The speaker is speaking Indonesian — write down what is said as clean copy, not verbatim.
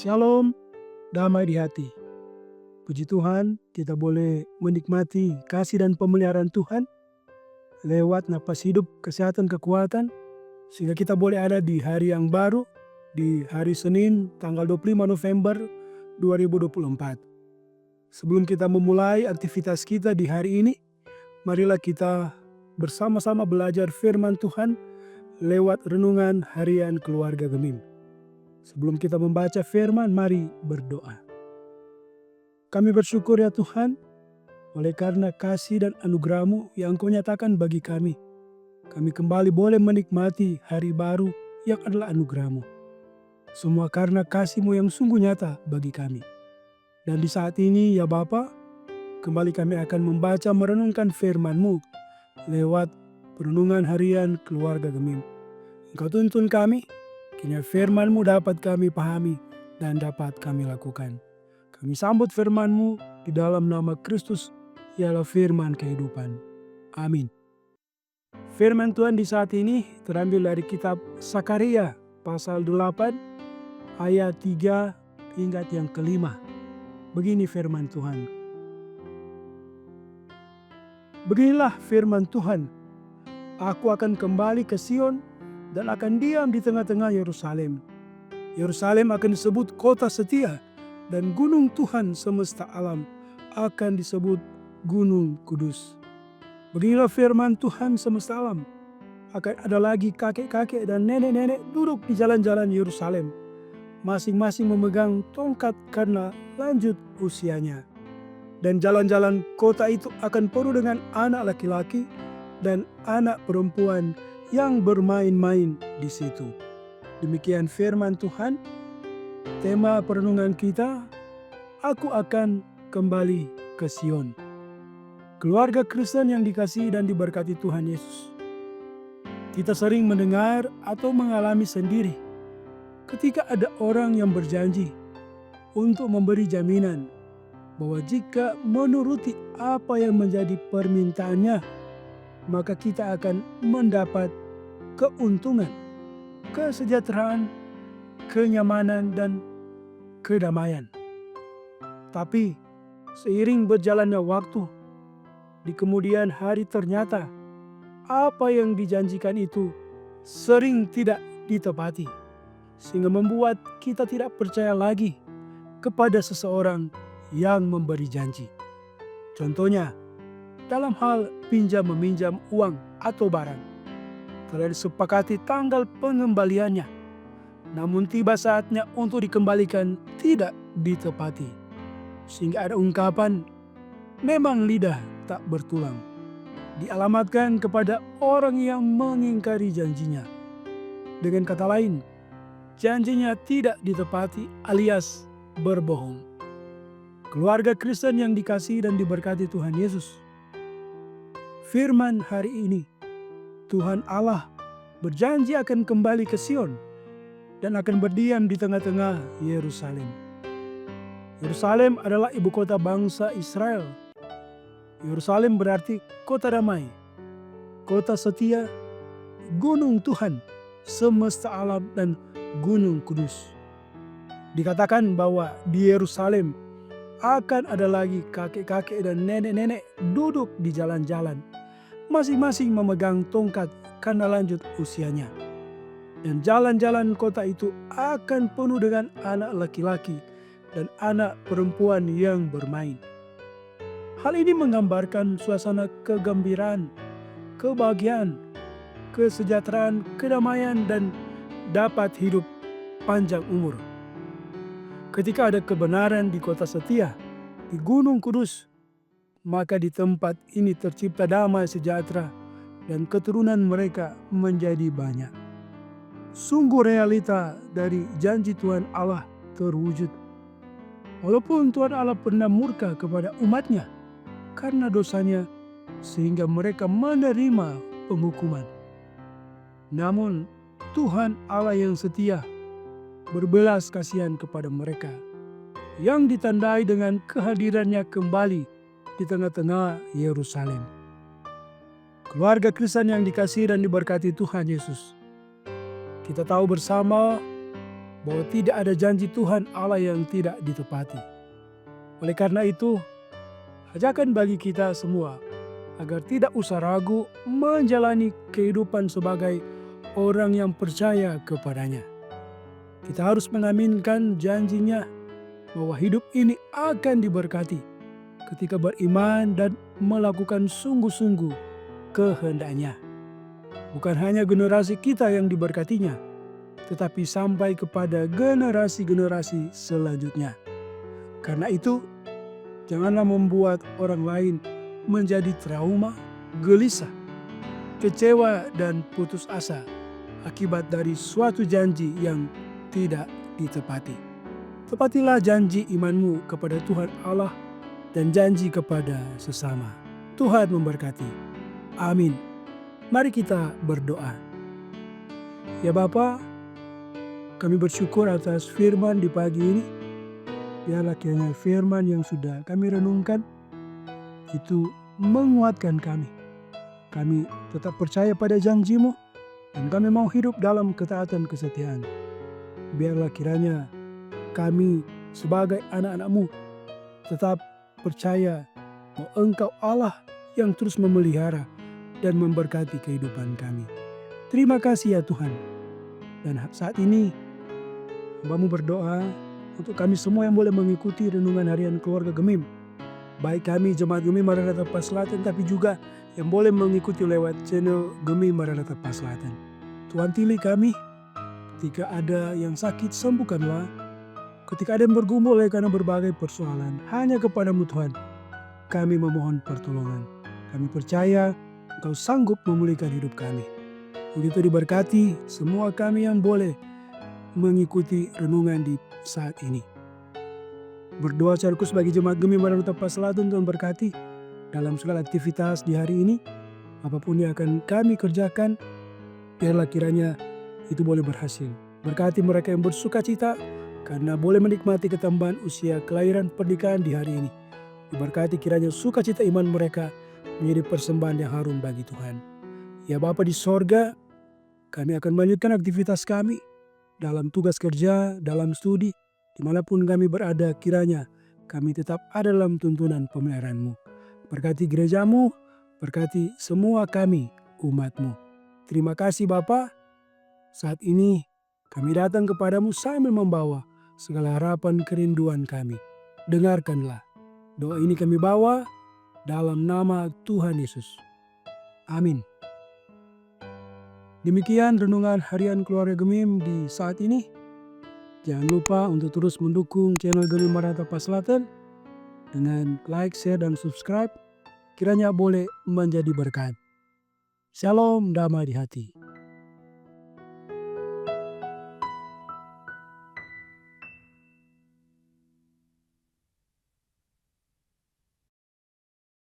Shalom, damai di hati. Puji Tuhan, kita boleh menikmati kasih dan pemeliharaan Tuhan lewat napas hidup, kesehatan, kekuatan, sehingga kita boleh ada di hari yang baru, di hari Senin tanggal 25 November 2024. Sebelum kita memulai aktivitas kita di hari ini, marilah kita bersama-sama belajar firman Tuhan lewat renungan harian keluarga Gemim. Sebelum kita membaca firman, mari berdoa. Kami bersyukur ya Tuhan, oleh karena kasih dan anugerah-Mu yang Engkau nyatakan bagi kami. Kami kembali boleh menikmati hari baru yang adalah anugerah-Mu. Semua karena kasih-Mu yang sungguh nyata bagi kami. Dan di saat ini ya Bapa, kembali kami akan membaca merenungkan firman-Mu lewat perenungan harian keluarga Gemim. Engkau tuntun kami, kiranya firman-Mu dapat kami pahami dan dapat kami lakukan. Kami sambut firman-Mu di dalam nama Kristus, ialah firman kehidupan. Amin. Firman Tuhan di saat ini terambil dari kitab Sakaria pasal 8 ayat 3 hingga yang kelima. Begini firman Tuhan. Beginilah firman Tuhan, aku akan kembali ke Sion dan akan diam di tengah-tengah Yerusalem. Yerusalem akan disebut kota setia, dan gunung Tuhan semesta alam akan disebut Gunung Kudus. Beginilah firman Tuhan semesta alam. Akan ada lagi kakek-kakek dan nenek-nenek duduk di jalan-jalan Yerusalem, masing-masing memegang tongkat karena lanjut usianya. Dan jalan-jalan kota itu akan penuh dengan anak laki-laki dan anak perempuan yang bermain-main di situ. Demikian firman Tuhan. Tema perenungan kita, aku akan kembali ke Sion. Keluarga Kristen yang dikasihi dan diberkati Tuhan Yesus. Kita sering mendengar atau mengalami sendiri ketika ada orang yang berjanji untuk memberi jaminan bahwa jika menuruti apa yang menjadi permintaannya, maka kita akan mendapat keuntungan, kesejahteraan, kenyamanan, dan kedamaian. Tapi seiring berjalannya waktu, di kemudian hari ternyata apa yang dijanjikan itu sering tidak ditepati, sehingga membuat kita tidak percaya lagi kepada seseorang yang memberi janji. Contohnya, dalam hal pinjam-meminjam uang atau barang, telah disepakati tanggal pengembaliannya, namun tiba saatnya untuk dikembalikan tidak ditepati. Sehingga ada ungkapan, memang lidah tak bertulang, dialamatkan kepada orang yang mengingkari janjinya. Dengan kata lain, janjinya tidak ditepati alias berbohong. Keluarga Kristen yang dikasihi dan diberkati Tuhan Yesus. Firman hari ini, Tuhan Allah berjanji akan kembali ke Sion dan akan berdiam di tengah-tengah Yerusalem. Yerusalem adalah ibu kota bangsa Israel. Yerusalem berarti kota damai, kota setia, gunung Tuhan semesta alam, dan gunung kudus. Dikatakan bahwa di Yerusalem akan ada lagi kakek-kakek dan nenek-nenek duduk di jalan-jalan, masing-masing memegang tongkat karena lanjut usianya. Dan jalan-jalan kota itu akan penuh dengan anak laki-laki dan anak perempuan yang bermain. Hal ini menggambarkan suasana kegembiraan, kebahagiaan, kesejahteraan, kedamaian, dan dapat hidup panjang umur. Ketika ada kebenaran di kota setia, di Gunung Kudus, maka di tempat ini tercipta damai sejahtera dan keturunan mereka menjadi banyak. Sungguh realita dari janji Tuhan Allah terwujud. Walaupun Tuhan Allah pernah murka kepada umatnya karena dosanya, sehingga mereka menerima penghukuman. Namun Tuhan Allah yang setia berbelas kasihan kepada mereka, yang ditandai dengan kehadirannya kembali di tengah-tengah Yerusalem. Keluarga Kristen yang dikasihi dan diberkati Tuhan Yesus. Kita tahu bersama bahwa tidak ada janji Tuhan Allah yang tidak ditepati. Oleh karena itu, ajakan bagi kita semua agar tidak usah ragu menjalani kehidupan sebagai orang yang percaya kepadanya. Kita harus mengaminkan janjinya bahwa hidup ini akan diberkati ketika beriman dan melakukan sungguh-sungguh kehendaknya. Bukan hanya generasi kita yang diberkatinya, tetapi sampai kepada generasi-generasi selanjutnya. Karena itu, janganlah membuat orang lain menjadi trauma, gelisah, kecewa, dan putus asa akibat dari suatu janji yang tidak ditepati. Tepatilah janji imanmu kepada Tuhan Allah dan janji kepada sesama. Tuhan memberkati. Amin. Mari kita berdoa. Ya Bapa, kami bersyukur atas firman di pagi ini. Biarlah kiranya firman yang sudah kami renungkan itu menguatkan kami. Kami tetap percaya pada janji-Mu dan kami mau hidup dalam ketaatan kesetiaan. Biarlah kiranya kami sebagai anak-anak-Mu tetap percaya bahwa Engkau Allah yang terus memelihara dan memberkati kehidupan kami. Terima kasih ya Tuhan. Dan saat ini Hamba-Mu berdoa untuk kami semua yang boleh mengikuti renungan harian keluarga Gemim. Baik kami Jemaat Gemim Maranatha Pas Selatan, tapi juga yang boleh mengikuti lewat channel Gemim Maranatha Pas Selatan. Tuhan pilih kami, ketika ada yang sakit sembuhkanlah, ketika ada yang bergumul karena berbagai persoalan, hanya kepada-Mu Tuhan kami memohon pertolongan. Kami percaya Engkau sanggup memulihkan hidup kami. Begitu diberkati semua kami yang boleh mengikuti renungan di saat ini. Berdoa secara khusus bagi Jemaat Gemim Maranatha Pas Selatan, Tuhan berkati dalam segala aktivitas di hari ini. Apapun yang akan kami kerjakan, biarlah kiranya itu boleh berhasil. Berkati mereka yang bersuka cita karena boleh menikmati ketambahan usia kelahiran pernikahan di hari ini. Diberkati kiranya sukacita iman mereka menjadi persembahan yang harum bagi Tuhan. Ya Bapa di sorga, kami akan melanjutkan aktivitas kami dalam tugas kerja, dalam studi, dimanapun kami berada, kiranya kami tetap ada dalam tuntunan pemeliharaan-Mu. Berkati gereja-Mu, berkati semua kami, umat-Mu. Terima kasih Bapa. Saat ini kami datang kepada-Mu sambil membawa segala harapan kerinduan kami. Dengarkanlah. Doa ini kami bawa dalam nama Tuhan Yesus. Amin. Demikian renungan harian keluarga Gemim di saat ini. Jangan lupa untuk terus mendukung channel Gemim Maranatha Pas Selatan dengan like, share, dan subscribe. Kiranya boleh menjadi berkat. Shalom, damai di hati.